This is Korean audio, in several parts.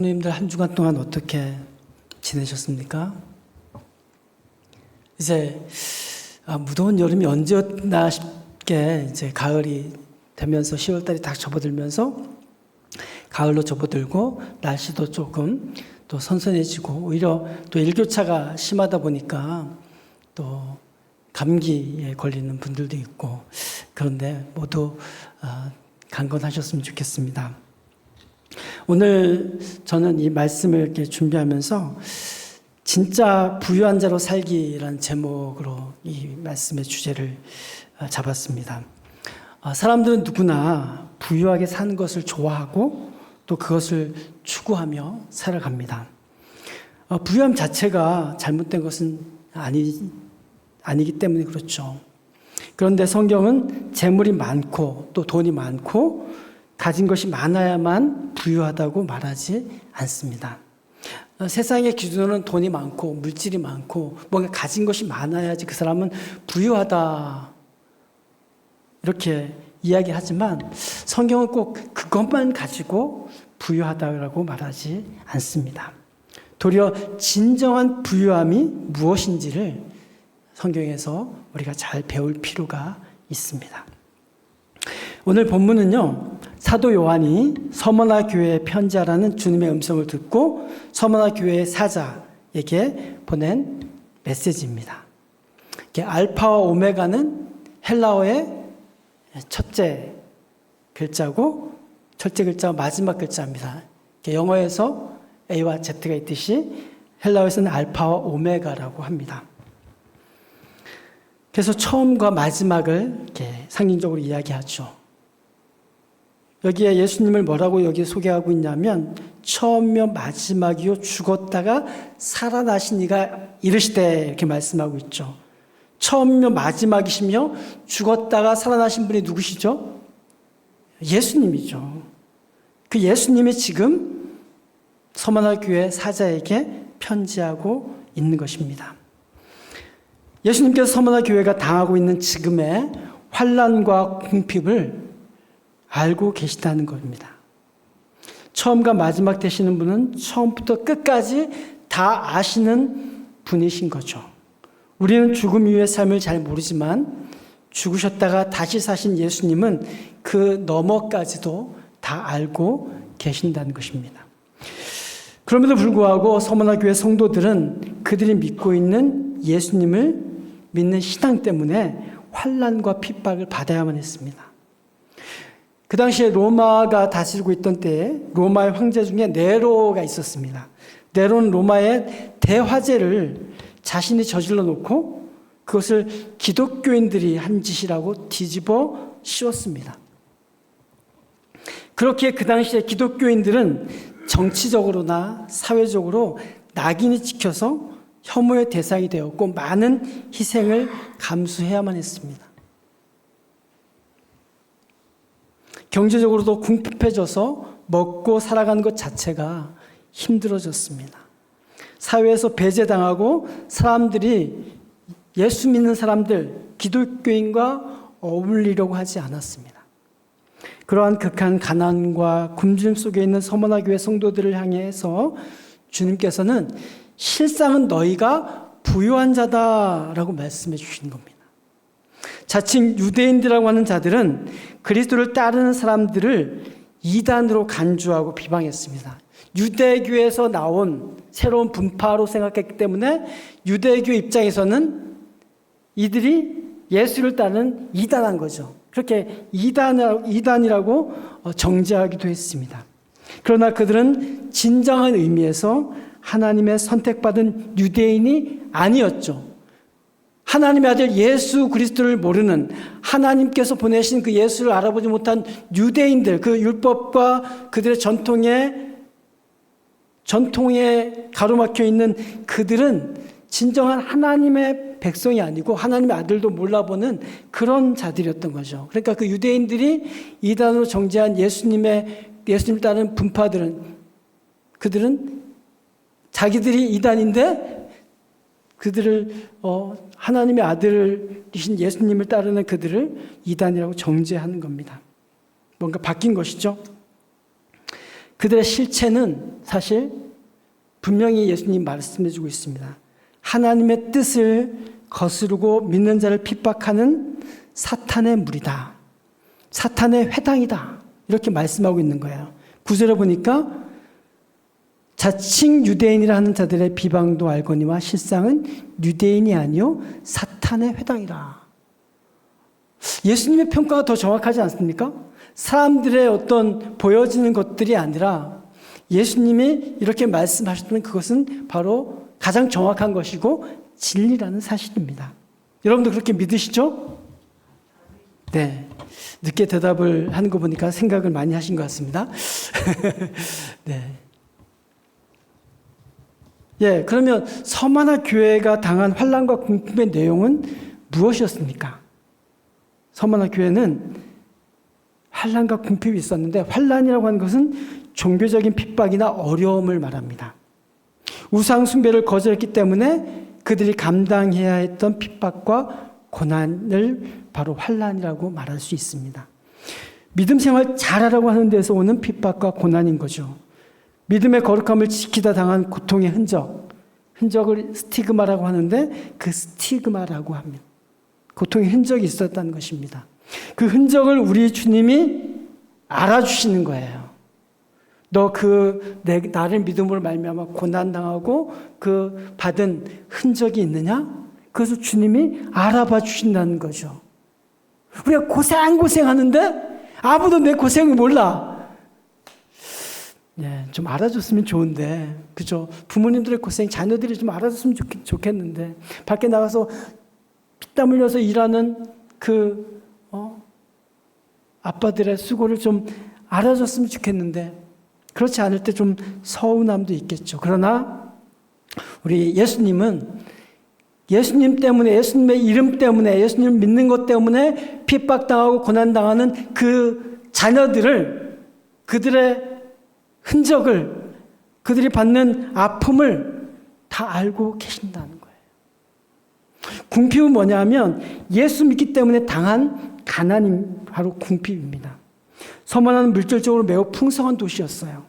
님들 한 주간 동안 어떻게 지내셨습니까? 이제 무더운 여름이 언제였나 싶게 이제 가을이 되면서 10월달이 딱 접어들면서 가을로 접어들고 날씨도 조금 또 선선해지고 오히려 또 일교차가 심하다 보니까 또 감기에 걸리는 분들도 있고 그런데 모두 강건하셨으면 좋겠습니다. 오늘 저는 이 말씀을 이렇게 준비하면서 진짜 부유한 자로 살기라는 제목으로 이 말씀의 주제를 잡았습니다. 사람들은 누구나 부유하게 사는 것을 좋아하고 또 그것을 추구하며 살아갑니다. 부유함 자체가 잘못된 것은 아니기 때문에 그렇죠. 그런데 성경은 재물이 많고 또 돈이 많고 가진 것이 많아야만 부유하다고 말하지 않습니다. 세상의 기준으로는 돈이 많고 물질이 많고 뭔가 가진 것이 많아야지 그 사람은 부유하다 이렇게 이야기하지만 성경은 꼭 그것만 가지고 부유하다고 말하지 않습니다. 도리어 진정한 부유함이 무엇인지를 성경에서 우리가 잘 배울 필요가 있습니다. 오늘 본문은요, 사도 요한이 서머나 교회에 편지하라는 주님의 음성을 듣고 서머나 교회의 사자에게 보낸 메시지입니다. 알파와 오메가는 헬라어의 첫째 글자고 첫째 글자와 마지막 글자입니다. 영어에서 A와 Z가 있듯이 헬라어에서는 알파와 오메가라고 합니다. 그래서 처음과 마지막을 이렇게 상징적으로 이야기하죠. 여기에 예수님을 뭐라고 여기 소개하고 있냐면 처음이요 마지막이요 죽었다가 살아나신 이가 이르시되 이렇게 말씀하고 있죠. 처음이요 마지막이시며 죽었다가 살아나신 분이 누구시죠? 예수님이죠. 그 예수님이 지금 서머나 교회 사자에게 편지하고 있는 것입니다. 예수님께서 서머나 교회가 당하고 있는 지금의 환난과 궁핍을 알고 계시다는 겁니다. 처음과 마지막 되시는 분은 처음부터 끝까지 다 아시는 분이신 거죠. 우리는 죽음 이후의 삶을 잘 모르지만 죽으셨다가 다시 사신 예수님은 그 너머까지도 다 알고 계신다는 것입니다. 그럼에도 불구하고 서머나 교회 성도들은 그들이 믿고 있는 예수님을 믿는 신앙 때문에 환난과 핍박을 받아야만 했습니다. 그 당시에 로마가 다스리고 있던 때에 로마의 황제 중에 네로가 있었습니다. 네로는 로마의 대화재를 자신이 저질러 놓고 그것을 기독교인들이 한 짓이라고 뒤집어 씌웠습니다. 그렇게 그 당시에 기독교인들은 정치적으로나 사회적으로 낙인이 찍혀서 혐오의 대상이 되었고 많은 희생을 감수해야만 했습니다. 경제적으로도 궁핍해져서 먹고 살아가는 것 자체가 힘들어졌습니다. 사회에서 배제당하고 사람들이 예수 믿는 사람들, 기독교인과 어울리려고 하지 않았습니다. 그러한 극한 가난과 굶주림 속에 있는 서머나 교회 성도들을 향해서 주님께서는 실상은 너희가 부유한 자다라고 말씀해 주신 겁니다. 자칭 유대인들이라고 하는 자들은 그리스도를 따르는 사람들을 이단으로 간주하고 비방했습니다. 유대교에서 나온 새로운 분파로 생각했기 때문에 유대교 입장에서는 이들이 예수를 따르는 이단한 거죠. 그렇게 이단이라고 정죄하기도 했습니다. 그러나 그들은 진정한 의미에서 하나님의 선택받은 유대인이 아니었죠. 하나님의 아들 예수 그리스도를 모르는 하나님께서 보내신 그 예수를 알아보지 못한 유대인들, 그 율법과 그들의 전통에 가로막혀 있는 그들은 진정한 하나님의 백성이 아니고 하나님의 아들도 몰라보는 그런 자들이었던 거죠. 그러니까 그 유대인들이 이단으로 정죄한 예수님을 따르는 분파들은 그들은 자기들이 이단인데 그들을 하나님의 아들이신 예수님을 따르는 그들을 이단이라고 정죄하는 겁니다. 뭔가 바뀐 것이죠. 그들의 실체는 사실 분명히 예수님 말씀해주고 있습니다. 하나님의 뜻을 거스르고 믿는 자를 핍박하는 사탄의 무리다. 사탄의 회당이다. 이렇게 말씀하고 있는 거예요. 9절에 보니까 자칭 유대인이라 하는 자들의 비방도 알거니와 실상은 유대인이 아니요 사탄의 회당이라. 예수님의 평가가 더 정확하지 않습니까? 사람들의 어떤 보여지는 것들이 아니라 예수님이 이렇게 말씀하셨던 그것은 바로 가장 정확한 것이고 진리라는 사실입니다. 여러분도 그렇게 믿으시죠? 네. 늦게 대답을 하는 거 보니까 생각을 많이 하신 것 같습니다. 네. 예, 그러면 서머나 교회가 당한 환난과 궁핍의 내용은 무엇이었습니까? 서머나 교회는 환난과 궁핍이 있었는데 환난이라고 하는 것은 종교적인 핍박이나 어려움을 말합니다. 우상 숭배를 거절했기 때문에 그들이 감당해야 했던 핍박과 고난을 바로 환난이라고 말할 수 있습니다. 믿음 생활 잘하라고 하는 데서 오는 핍박과 고난인 거죠. 믿음의 거룩함을 지키다 당한 고통의 흔적을 스티그마라고 하는데 그 스티그마라고 합니다. 고통의 흔적이 있었다는 것입니다. 그 흔적을 우리 주님이 알아주시는 거예요. 너 나를 믿음으로 말미암아 고난당하고 그 받은 흔적이 있느냐? 그것을 주님이 알아봐 주신다는 거죠. 우리가 고생하는데 아무도 내 고생을 몰라. 예, 좀 알아줬으면 좋은데, 그죠? 부모님들의 고생, 자녀들이 좀 알아줬으면 좋겠는데, 밖에 나가서 피땀 흘려서 일하는 아빠들의 수고를 좀 알아줬으면 좋겠는데, 그렇지 않을 때 좀 서운함도 있겠죠. 그러나, 우리 예수님은 예수님 때문에, 예수님의 이름 때문에, 예수님을 믿는 것 때문에 핍박당하고 고난당하는 그 자녀들을, 그들의 흔적을, 그들이 받는 아픔을 다 알고 계신다는 거예요. 궁핍은 뭐냐면 예수 믿기 때문에 당한 가난이 바로 궁핍입니다. 서머나는 물질적으로 매우 풍성한 도시였어요.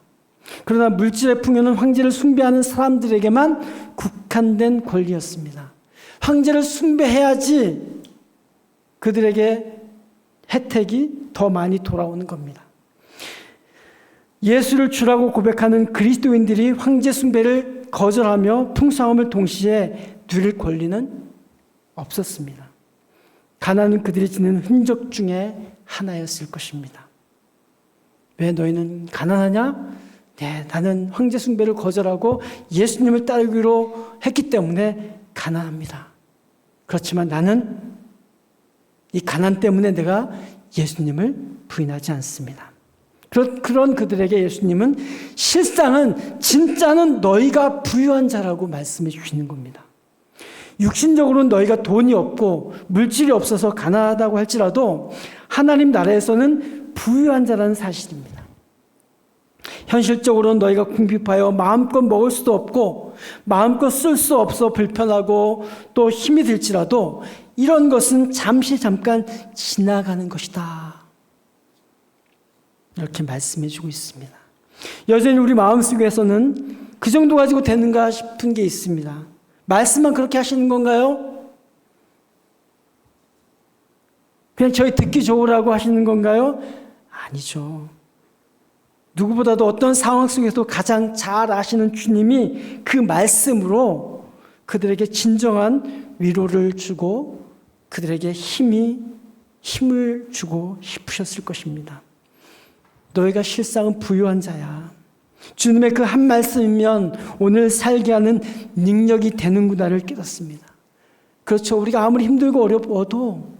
그러나 물질의 풍요는 황제를 숭배하는 사람들에게만 국한된 권리였습니다. 황제를 숭배해야지 그들에게 혜택이 더 많이 돌아오는 겁니다. 예수를 주라고 고백하는 그리스도인들이 황제 숭배를 거절하며 풍성함을 동시에 누릴 권리는 없었습니다. 가난은 그들이 지닌 흔적 중에 하나였을 것입니다. 왜 너희는 가난하냐? 네, 나는 황제 숭배를 거절하고 예수님을 따르기로 했기 때문에 가난합니다. 그렇지만 나는 이 가난 때문에 내가 예수님을 부인하지 않습니다. 그런 그들에게 예수님은 실상은 진짜는 너희가 부유한 자라고 말씀해 주시는 겁니다. 육신적으로는 너희가 돈이 없고 물질이 없어서 가난하다고 할지라도 하나님 나라에서는 부유한 자라는 사실입니다. 현실적으로는 너희가 궁핍하여 마음껏 먹을 수도 없고 마음껏 쓸 수 없어 불편하고 또 힘이 들지라도 이런 것은 잠깐 지나가는 것이다. 이렇게 말씀해 주고 있습니다. 여전히 우리 마음속에서는 그 정도 가지고 되는가 싶은 게 있습니다. 말씀만 그렇게 하시는 건가요? 그냥 저희 듣기 좋으라고 하시는 건가요? 아니죠. 누구보다도 어떤 상황 속에서 가장 잘 아시는 주님이 그 말씀으로 그들에게 진정한 위로를 주고 그들에게 힘을 주고 싶으셨을 것입니다. 너희가 실상은 부유한 자야. 주님의 그 한 말씀이면 오늘 살게 하는 능력이 되는구나를 깨닫습니다. 그렇죠. 우리가 아무리 힘들고 어려워도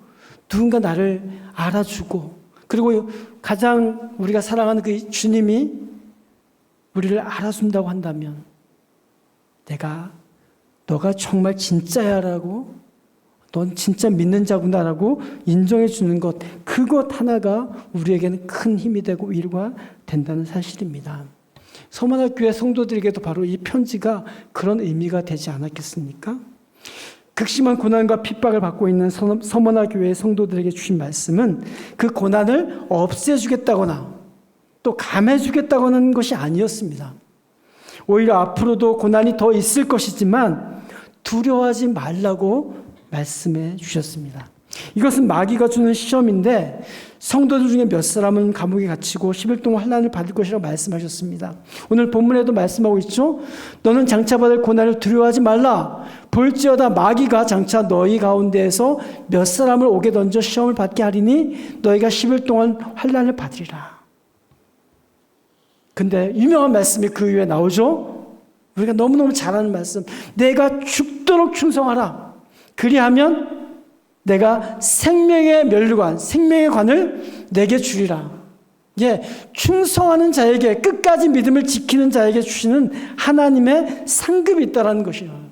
누군가 나를 알아주고 그리고 가장 우리가 사랑하는 그 주님이 우리를 알아준다고 한다면 너가 정말 진짜야라고 넌 진짜 믿는 자구나라고 인정해 주는 것, 그것 하나가 우리에게는 큰 힘이 되고 위로가 된다는 사실입니다. 서머나 교회 성도들에게도 바로 이 편지가 그런 의미가 되지 않았겠습니까? 극심한 고난과 핍박을 받고 있는 서머나 교회 성도들에게 주신 말씀은 그 고난을 없애주겠다거나 또 감해주겠다고 하는 것이 아니었습니다. 오히려 앞으로도 고난이 더 있을 것이지만 두려워하지 말라고 말씀해 주셨습니다. 이것은 마귀가 주는 시험인데 성도들 중에 몇 사람은 감옥에 갇히고 10일 동안 환난을 받을 것이라고 말씀하셨습니다. 오늘 본문에도 말씀하고 있죠. 너는 장차 받을 고난을 두려워하지 말라. 볼지어다 마귀가 장차 너희 가운데에서 몇 사람을 옥에 던져 시험을 받게 하리니 너희가 10일 동안 환난을 받으리라. 근데 유명한 말씀이 그 위에 나오죠. 우리가 너무너무 잘 아는 말씀. 내가 죽도록 충성하라. 그리하면 내가 생명의 면류관, 생명의 관을 내게 주리라. 예, 충성하는 자에게, 끝까지 믿음을 지키는 자에게 주시는 하나님의 상급이 있다는 것이에요.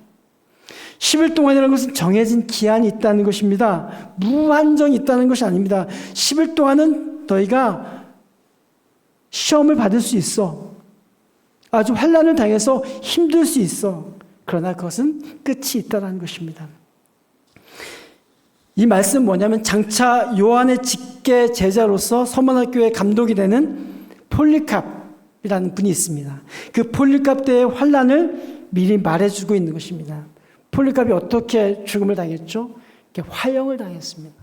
10일 동안이라는 것은 정해진 기한이 있다는 것입니다. 무한정이 있다는 것이 아닙니다. 10일 동안은 너희가 시험을 받을 수 있어. 아주 환난을 당해서 힘들 수 있어. 그러나 그것은 끝이 있다는 것입니다. 이 말씀은 뭐냐면 장차 요한의 직계 제자로서 서문학교의 감독이 되는 폴리캅이라는 분이 있습니다. 그 폴리캅 때의 환난을 미리 말해주고 있는 것입니다. 폴리캅이 어떻게 죽음을 당했죠? 화형을 당했습니다.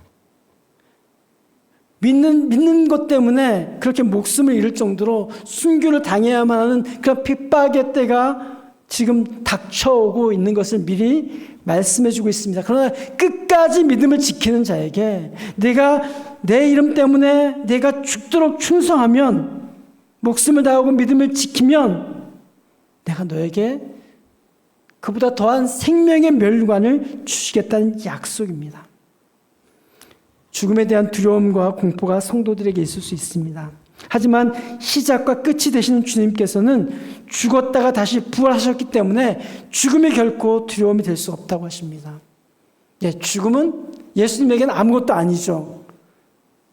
믿는 것 때문에 그렇게 목숨을 잃을 정도로 순교를 당해야만 하는 그런 핍박의 때가 지금 닥쳐오고 있는 것을 미리 말씀해주고 있습니다. 그러나 끝까지 믿음을 지키는 자에게 내가 내 이름 때문에 내가 죽도록 충성하면, 목숨을 다하고 믿음을 지키면 내가 너에게 그보다 더한 생명의 멸관을 주시겠다는 약속입니다. 죽음에 대한 두려움과 공포가 성도들에게 있을 수 있습니다. 하지만 시작과 끝이 되시는 주님께서는 죽었다가 다시 부활하셨기 때문에 죽음이 결코 두려움이 될 수 없다고 하십니다. 예, 죽음은 예수님에게는 아무것도 아니죠.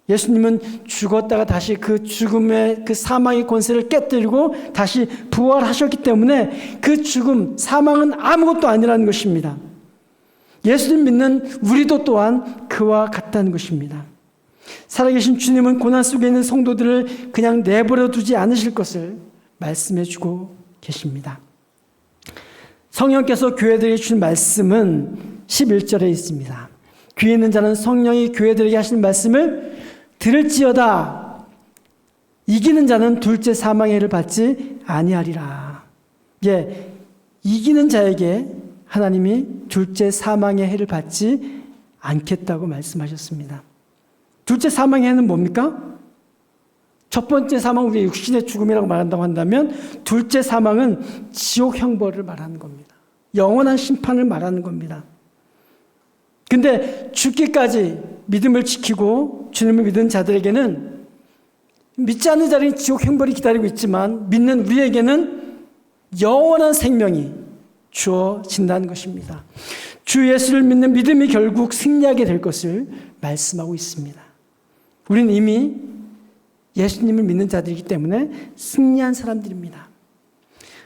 예수님은 죽었다가 다시 그 죽음의 그 사망의 권세를 깨뜨리고 다시 부활하셨기 때문에 그 죽음, 사망은 아무것도 아니라는 것입니다. 예수님 믿는 우리도 또한 그와 같다는 것입니다. 살아계신 주님은 고난 속에 있는 성도들을 그냥 내버려 두지 않으실 것을 말씀해 주고 계십니다. 성령께서 교회들에게 주신 말씀은 11절에 있습니다. 귀에 있는 자는 성령이 교회들에게 하시는 말씀을 들을지어다. 이기는 자는 둘째 사망의 해를 받지 아니하리라. 예, 이기는 자에게 하나님이 둘째 사망의 해를 받지 않겠다고 말씀하셨습니다. 둘째 사망의 해는 뭡니까? 첫 번째 사망, 우리 육신의 죽음이라고 말한다고 한다면 둘째 사망은 지옥 형벌을 말하는 겁니다. 영원한 심판을 말하는 겁니다. 근데 죽기까지 믿음을 지키고 주님을 믿은 자들에게는, 믿지 않는 자들은 지옥 형벌이 기다리고 있지만 믿는 우리에게는 영원한 생명이 주어진다는 것입니다. 주 예수를 믿는 믿음이 결국 승리하게 될 것을 말씀하고 있습니다. 우리는 이미 예수님을 믿는 자들이기 때문에 승리한 사람들입니다.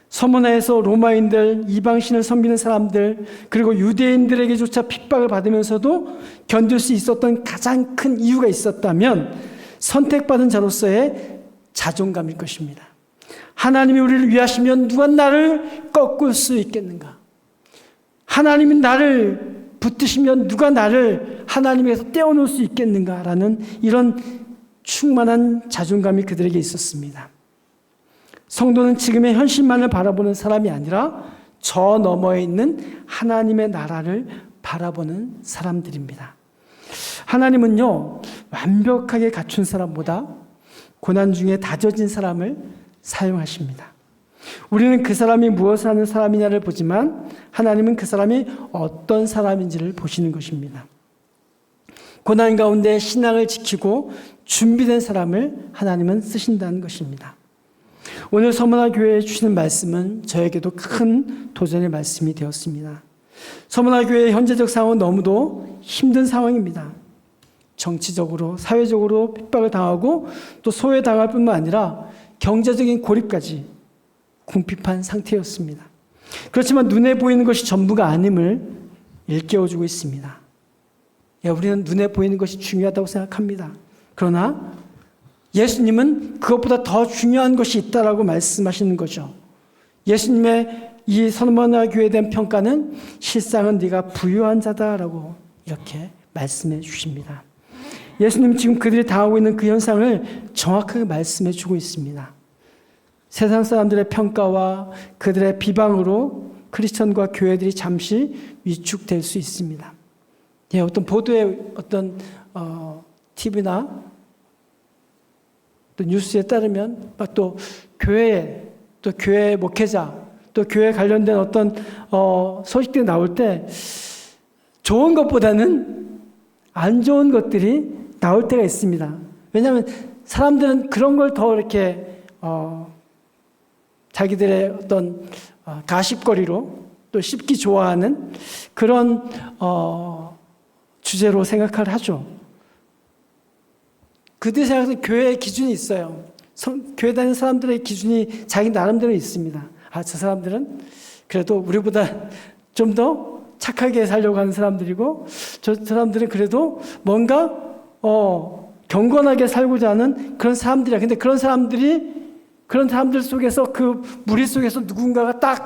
서문화에서 로마인들, 이방신을 섬기는 사람들, 그리고 유대인들에게조차 핍박을 받으면서도 견딜 수 있었던 가장 큰 이유가 있었다면 선택받은 자로서의 자존감일 것입니다. 하나님이 우리를 위하시면 누가 나를 꺾을 수 있겠는가? 하나님이 나를 붙드시면 누가 나를 하나님에서 떼어놓을 수 있겠는가라는 이런 충만한 자존감이 그들에게 있었습니다. 성도는 지금의 현실만을 바라보는 사람이 아니라 저 너머에 있는 하나님의 나라를 바라보는 사람들입니다. 하나님은요, 완벽하게 갖춘 사람보다 고난 중에 다져진 사람을 사용하십니다. 우리는 그 사람이 무엇을 하는 사람이냐를 보지만 하나님은 그 사람이 어떤 사람인지를 보시는 것입니다. 고난 가운데 신앙을 지키고 준비된 사람을 하나님은 쓰신다는 것입니다. 오늘 서문화 교회에 주시는 말씀은 저에게도 큰 도전의 말씀이 되었습니다. 서문화 교회의 현재적 상황은 너무도 힘든 상황입니다. 정치적으로, 사회적으로 핍박을 당하고 또 소외당할 뿐만 아니라 경제적인 고립까지 궁핍한 상태였습니다. 그렇지만 눈에 보이는 것이 전부가 아님을 일깨워주고 있습니다. 우리는 눈에 보이는 것이 중요하다고 생각합니다. 그러나 예수님은 그것보다 더 중요한 것이 있다라고 말씀하시는 거죠. 예수님의 이 서머나 교회에 대한 평가는 실상은 네가 부유한 자다라고 이렇게 말씀해 주십니다. 예수님은 지금 그들이 당하고 있는 그 현상을 정확하게 말씀해 주고 있습니다. 세상 사람들의 평가와 그들의 비방으로 크리스천과 교회들이 잠시 위축될 수 있습니다. 예, 어떤 보도의 어떤 TV나 또 뉴스에 따르면 또 교회에 또 교회 목회자 또 교회 관련된 어떤 소식들이 나올 때 좋은 것보다는 안 좋은 것들이 나올 때가 있습니다. 왜냐하면 사람들은 그런 걸 더 이렇게 자기들의 어떤 가십거리로 또 씹기 좋아하는 그런 주제로 생각을 하죠. 그들 생각에서 교회의 기준이 있어요. 교회 다니는 사람들의 기준이 자기 나름대로 있습니다. 저 사람들은 그래도 우리보다 좀 더 착하게 살려고 하는 사람들이고 저 사람들은 그래도 뭔가 경건하게 살고자 하는 그런 사람들이야. 근데 그런 사람들 속에서 그 무리 속에서 누군가가 딱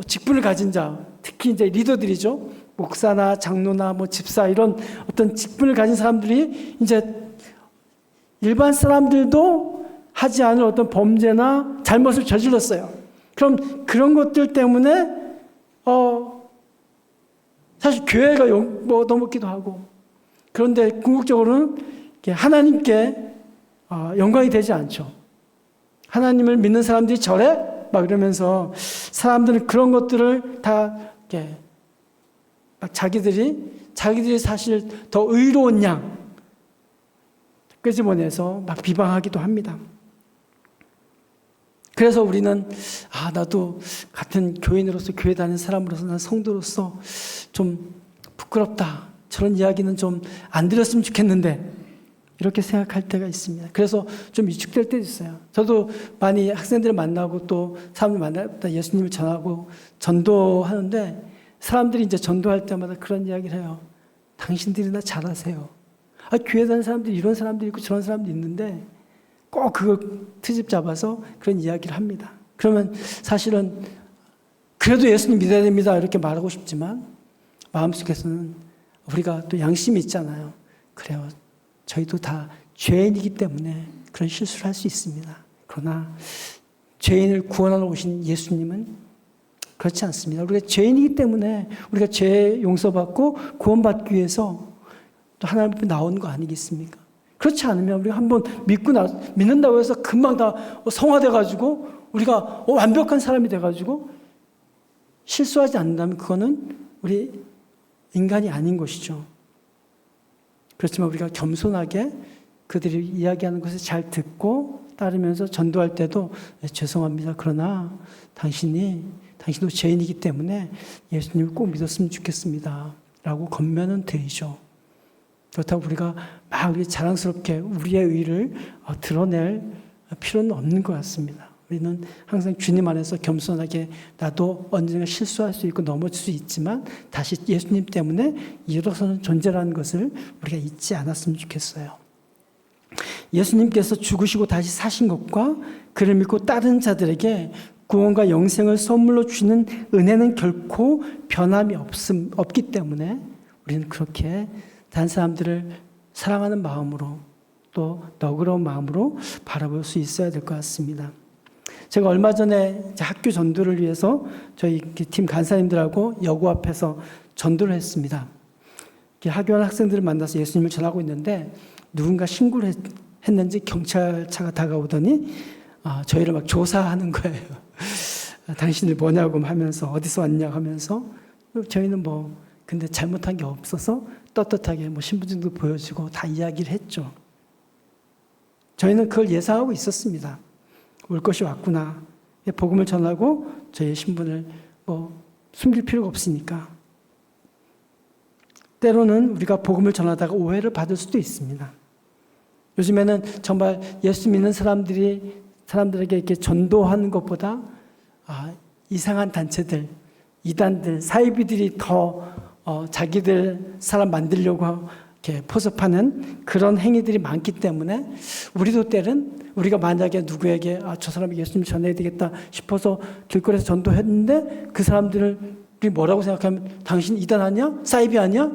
직분을 가진 자, 특히 이제 리더들이죠. 목사나 장로나 뭐 집사 이런 어떤 직분을 가진 사람들이 이제 일반 사람들도 하지 않을 어떤 범죄나 잘못을 저질렀어요. 그럼 그런 것들 때문에 사실 교회가 넘었기도 하고, 그런데 궁극적으로는 하나님께 영광이 되지 않죠. 하나님을 믿는 사람들이 저래? 막 이러면서 사람들은 그런 것들을 다 막 자기들이 사실 더 의로운 양 끄집어내서 막 비방하기도 합니다. 그래서 우리는 나도 같은 교인으로서 교회 다니는 사람으로서 난 성도로서 좀 부끄럽다. 저런 이야기는 좀 안 들었으면 좋겠는데 이렇게 생각할 때가 있습니다. 그래서 좀 위축될 때도 있어요. 저도 많이 학생들을 만나고 또 사람들 만나다 예수님을 전하고 전도하는데 사람들이 이제 전도할 때마다 그런 이야기를 해요. 당신들이나 잘하세요. 교회 다니는 사람들이 이런 사람들이 있고 저런 사람들이 있는데 꼭 그걸 트집 잡아서 그런 이야기를 합니다. 그러면 사실은 그래도 예수님 믿어야 됩니다 이렇게 말하고 싶지만 마음속에서는 우리가 또 양심이 있잖아요. 그래요. 저희도 다 죄인이기 때문에 그런 실수를 할 수 있습니다. 그러나 죄인을 구원하러 오신 예수님은 그렇지 않습니다. 우리가 죄인이기 때문에 우리가 죄 용서받고 구원받기 위해서 또 하나님 앞에 나온 거 아니겠습니까? 그렇지 않으면 우리가 한번 믿는다고 해서 금방 다 성화돼가지고 우리가 완벽한 사람이 돼가지고 실수하지 않는다면 그거는 우리 인간이 아닌 것이죠. 그렇지만 우리가 겸손하게 그들이 이야기하는 것을 잘 듣고 따르면서 전도할 때도 죄송합니다. 그러나 당신도 죄인이기 때문에 예수님을 꼭 믿었으면 좋겠습니다. 라고 권면은 드리죠. 그렇다고 우리가 막 자랑스럽게 우리의 의를 드러낼 필요는 없는 것 같습니다. 우리는 항상 주님 안에서 겸손하게 나도 언젠가 실수할 수 있고 넘어질 수 있지만 다시 예수님 때문에 일어서는 존재라는 것을 우리가 잊지 않았으면 좋겠어요. 예수님께서 죽으시고 다시 사신 것과 그를 믿고 따른 자들에게 구원과 영생을 선물로 주는 은혜는 결코 변함이 없기 때문에 우리는 그렇게 다른 사람들을 사랑하는 마음으로 또 너그러운 마음으로 바라볼 수 있어야 될 것 같습니다. 제가 얼마 전에 학교 전도를 위해서 저희 팀 간사님들하고 여고 앞에서 전도를 했습니다. 학교원 학생들을 만나서 예수님을 전하고 있는데 누군가 신고를 했는지 경찰차가 다가오더니 저희를 막 조사하는 거예요. 당신들 뭐냐고 하면서 어디서 왔냐고 하면서 저희는 근데 잘못한 게 없어서 떳떳하게 신분증도 보여주고 다 이야기를 했죠. 저희는 그걸 예상하고 있었습니다. 올 것이 왔구나. 복음을 전하고 저희의 신분을 숨길 필요가 없으니까. 때로는 우리가 복음을 전하다가 오해를 받을 수도 있습니다. 요즘에는 정말 예수 믿는 사람들에게 이렇게 전도하는 것보다 이상한 단체들, 이단들, 사이비들이 더 자기들 사람 만들려고 이렇게 포섭하는 그런 행위들이 많기 때문에 우리도 때는 우리가 만약에 누구에게 저 사람이 예수님 전해야 되겠다 싶어서 길거리에서 전도했는데 그 사람들이 뭐라고 생각하면 당신 이단 아니야? 사이비 아니야?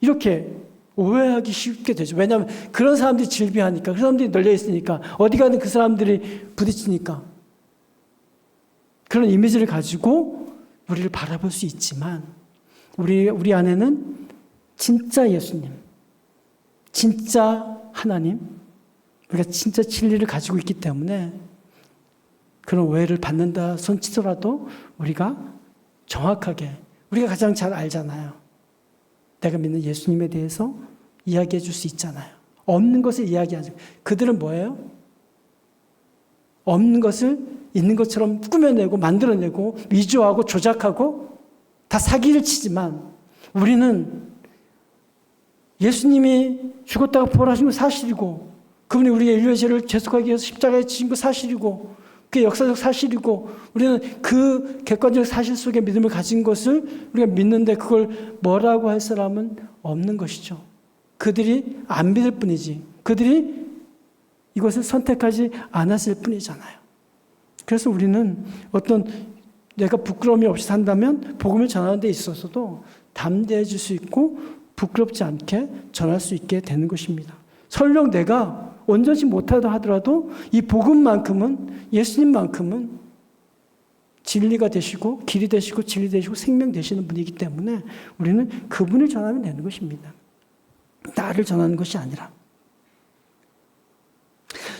이렇게 오해하기 쉽게 되죠. 왜냐하면 그런 사람들이 질비하니까, 그 사람들이 널려 있으니까, 어디 가든 그 사람들이 부딪히니까. 그런 이미지를 가지고 우리를 바라볼 수 있지만 우리 안에는 진짜 예수님, 진짜 하나님, 우리가 진짜 진리를 가지고 있기 때문에 그런 오해를 받는다 손치더라도 우리가 정확하게, 우리가 가장 잘 알잖아요. 내가 믿는 예수님에 대해서 이야기해 줄 수 있잖아요. 없는 것을 이야기하죠. 그들은 뭐예요? 없는 것을 있는 것처럼 꾸며내고 만들어내고 위조하고 조작하고 다 사기를 치지만 우리는 예수님이 죽었다가 부활하신 건 사실이고 그분이 우리의 인류의 죄를 죄속하기 위해서 십자가에 지신 거 사실이고 그게 역사적 사실이고 우리는 그 객관적 사실 속에 믿음을 가진 것을 우리가 믿는데 그걸 뭐라고 할 사람은 없는 것이죠. 그들이 안 믿을 뿐이지 그들이 이것을 선택하지 않았을 뿐이잖아요. 그래서 우리는 어떤 내가 부끄러움이 없이 산다면 복음을 전하는 데 있어서도 담대해질 수 있고 부끄럽지 않게 전할 수 있게 되는 것입니다. 설령 내가 온전치 못하다 하더라도 이 복음만큼은 예수님만큼은 진리가 되시고 길이 되시고 진리 되시고 생명 되시는 분이기 때문에 우리는 그분을 전하면 되는 것입니다. 나를 전하는 것이 아니라.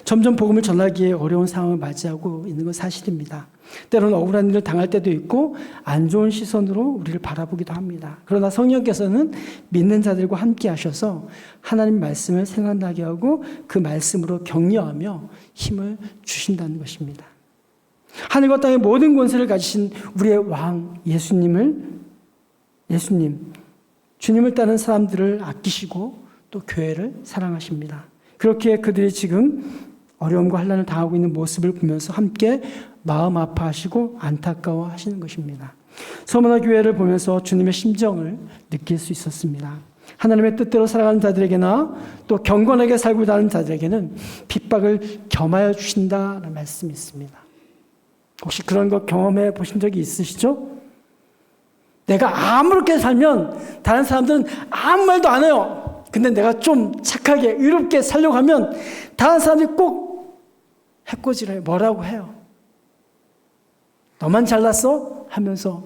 점점 복음을 전하기에 어려운 상황을 맞이하고 있는 건 사실입니다. 때로는 억울한 일을 당할 때도 있고 안 좋은 시선으로 우리를 바라보기도 합니다. 그러나 성령께서는 믿는 자들과 함께 하셔서 하나님 말씀을 생각나게 하고 그 말씀으로 격려하며 힘을 주신다는 것입니다. 하늘과 땅의 모든 권세를 가지신 우리의 왕 예수님, 주님을 따르는 사람들을 아끼시고 또 교회를 사랑하십니다. 그렇게 그들이 지금 어려움과 환난을 당하고 있는 모습을 보면서 함께 마음 아파하시고 안타까워하시는 것입니다. 서머나 교회를 보면서 주님의 심정을 느낄 수 있었습니다. 하나님의 뜻대로 살아가는 자들에게나 또 경건하게 살고자 하는 자들에게는 핍박을 겸하여 주신다는 말씀이 있습니다. 혹시 그런 거 경험해 보신 적이 있으시죠? 내가 아무렇게 살면 다른 사람들은 아무 말도 안 해요. 근데 내가 좀 착하게 의롭게 살려고 하면 다른 사람들이 꼭 해코지를 뭐라고 해요. 너만 잘났어? 하면서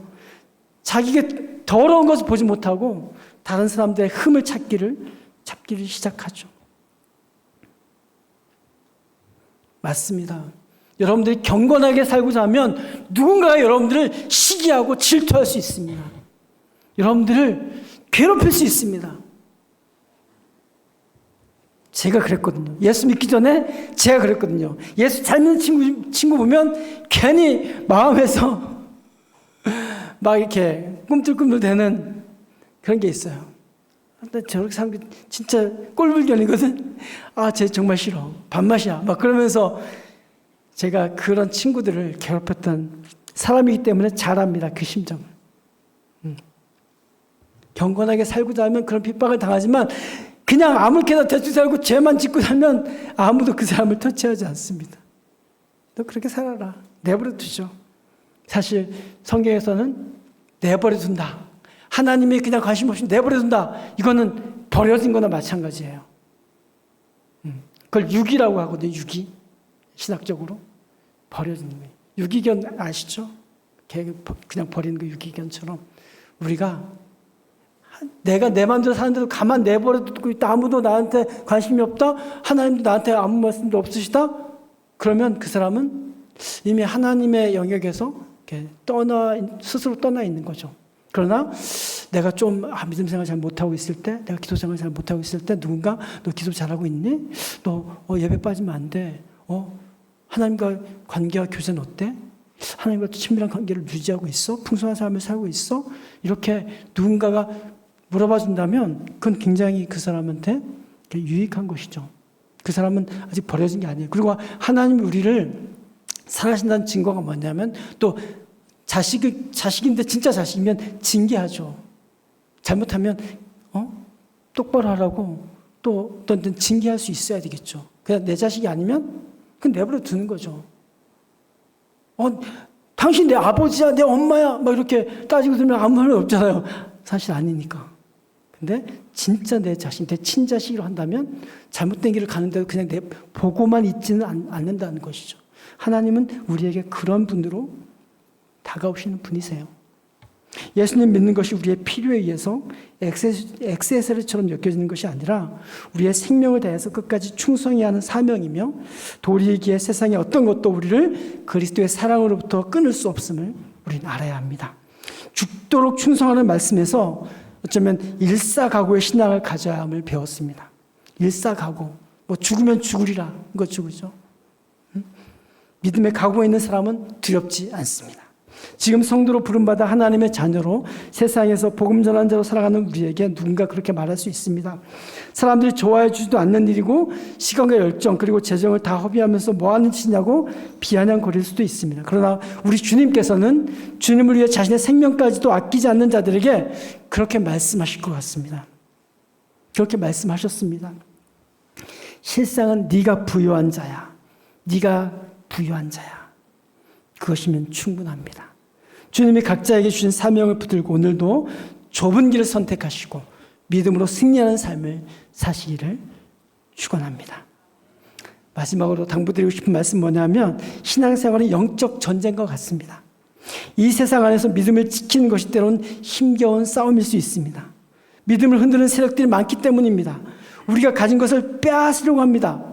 자기가 더러운 것을 보지 못하고 다른 사람들의 흠을 찾기를 시작하죠. 맞습니다. 여러분들이 경건하게 살고자 하면 누군가가 여러분들을 시기하고 질투할 수 있습니다. 여러분들을 괴롭힐 수 있습니다. 제가 그랬거든요. 예수 믿기 전에 제가 그랬거든요. 예수 잘 믿는 친구 보면 괜히 마음에서 막 이렇게 꿈틀꿈틀 되는 그런 게 있어요. 근데 저렇게 사는 게 진짜 꼴불견이거든. 쟤 정말 싫어. 밥맛이야. 막 그러면서 제가 그런 친구들을 괴롭혔던 사람이기 때문에 잘 압니다. 그 심정을. 경건하게 살고자 하면 그런 핍박을 당하지만 그냥 아무렇게나 대충 살고 죄만 짓고 살면 아무도 그 사람을 터치하지 않습니다. 너 그렇게 살아라. 내버려 두죠. 사실 성경에서는 내버려 둔다. 하나님이 그냥 관심 없이 내버려 둔다. 이거는 버려진 거나 마찬가지예요. 그걸 유기라고 하거든요. 유기. 신학적으로. 버려지는 거예요. 유기견 아시죠? 그냥 버리는 거 유기견처럼 우리가 내가 내 마음대로 사는데도 가만 내버려 두고 있다. 아무도 나한테 관심이 없다. 하나님도 나한테 아무 말씀도 없으시다. 그러면 그 사람은 이미 하나님의 영역에서 이렇게 스스로 떠나 있는 거죠. 그러나 내가 좀 믿음 생활 잘 못하고 있을 때, 내가 기도 생활 잘 못하고 있을 때 누군가 너 기도 잘하고 있니? 너 예배 빠지면 안 돼. 하나님과 관계와 교제는 어때? 하나님과 친밀한 관계를 유지하고 있어? 풍성한 삶을 살고 있어? 이렇게 누군가가 물어봐 준다면 그건 굉장히 그 사람한테 유익한 것이죠. 그 사람은 아직 버려진 게 아니에요. 그리고 하나님이 우리를 사랑하신다는 증거가 뭐냐면 또 자식인데 진짜 자식이면 징계하죠. 잘못하면 똑바로 하라고 또 어떤 징계할 수 있어야 되겠죠. 그냥 내 자식이 아니면 그냥 내버려 두는 거죠. 당신 내 아버지야, 내 엄마야, 막 이렇게 따지고 들면 아무 말 없잖아요. 사실 아니니까. 근데 진짜 내 자신, 내 친자식으로 한다면 잘못된 길을 가는데도 그냥 보고만 있지는 않는다는 것이죠. 하나님은 우리에게 그런 분으로 다가오시는 분이세요. 예수님 믿는 것이 우리의 필요에 의해서 액세서리처럼 여겨지는 것이 아니라 우리의 생명을 다해서 끝까지 충성해야 하는 사명이며 도리이기에 세상의 어떤 것도 우리를 그리스도의 사랑으로부터 끊을 수 없음을 우리는 알아야 합니다. 죽도록 충성하는 말씀에서 어쩌면 일사각오의 신앙을 가져야 함을 배웠습니다. 일사각오, 죽으면 죽으리라, 이거죠, 그죠? 믿음의 각오에 있는 사람은 두렵지 않습니다. 지금 성도로 부름받아 하나님의 자녀로 세상에서 복음 전한 자로 살아가는 우리에게 누군가 그렇게 말할 수 있습니다. 사람들이 좋아해 주지도 않는 일이고 시간과 열정 그리고 재정을 다 허비하면서 뭐하는 짓이냐고 비아냥거릴 수도 있습니다. 그러나 우리 주님께서는 주님을 위해 자신의 생명까지도 아끼지 않는 자들에게 그렇게 말씀하실 것 같습니다. 그렇게 말씀하셨습니다. 실상은 네가 부유한 자야. 네가 부유한 자야. 그것이면 충분합니다. 주님이 각자에게 주신 사명을 붙들고 오늘도 좁은 길을 선택하시고 믿음으로 승리하는 삶을 사시기를 축원합니다. 마지막으로 당부드리고 싶은 말씀 뭐냐면 신앙생활은 영적 전쟁과 같습니다. 이 세상 안에서 믿음을 지키는 것이 때로는 힘겨운 싸움일 수 있습니다. 믿음을 흔드는 세력들이 많기 때문입니다. 우리가 가진 것을 빼앗으려고 합니다.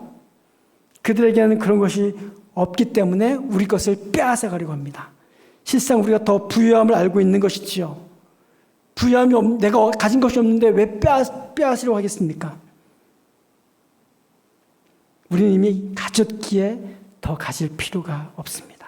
그들에게는 그런 것이 없기 때문에 우리 것을 빼앗아가려고 합니다. 실상 우리가 더 부유함을 알고 있는 것이지요. 부유함이 내가 가진 것이 없는데 왜 빼앗으려고 하겠습니까? 우리는 이미 가졌기에 더 가질 필요가 없습니다.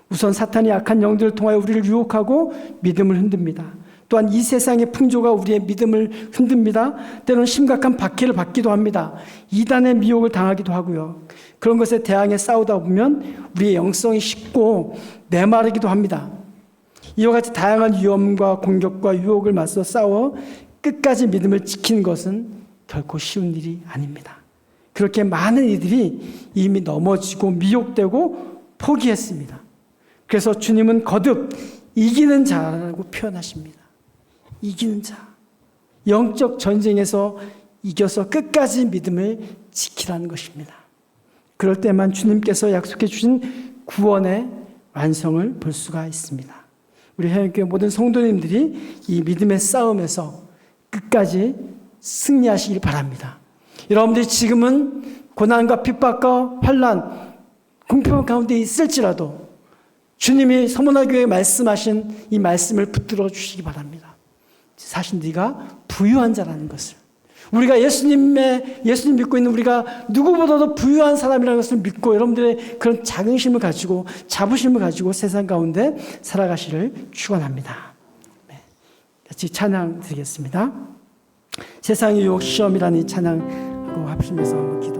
우선 사탄이 악한 영들을 통하여 우리를 유혹하고 믿음을 흔듭니다. 또한 이 세상의 풍조가 우리의 믿음을 흔듭니다. 때로는 심각한 박해를 받기도 합니다. 이단의 미혹을 당하기도 하고요. 그런 것에 대항해 싸우다 보면 우리의 영성이 식고 메마르기도 합니다. 이와 같이 다양한 위험과 공격과 유혹을 맞서 싸워 끝까지 믿음을 지키는 것은 결코 쉬운 일이 아닙니다. 그렇게 많은 이들이 이미 넘어지고 미혹되고 포기했습니다. 그래서 주님은 거듭 이기는 자라고 표현하십니다. 이기는 자. 영적 전쟁에서 이겨서 끝까지 믿음을 지키라는 것입니다. 그럴 때만 주님께서 약속해 주신 구원의 완성을 볼 수가 있습니다. 우리 해외교회 모든 성도님들이 이 믿음의 싸움에서 끝까지 승리하시길 바랍니다. 여러분들이 지금은 고난과 핍박과 환난, 궁핍한 가운데 있을지라도 주님이 서문화교회에 말씀하신 이 말씀을 붙들어 주시기 바랍니다. 사실 네가 부유한 자라는 것을, 우리가 예수님 믿고 있는 우리가 누구보다도 부유한 사람이라는 것을 믿고 여러분들의 그런 자긍심을 가지고 자부심을 가지고 세상 가운데 살아가시를 축원합니다. 같이 찬양 드리겠습니다. 세상의 유혹 시험이라는 이 찬양하고 합심해서 기도.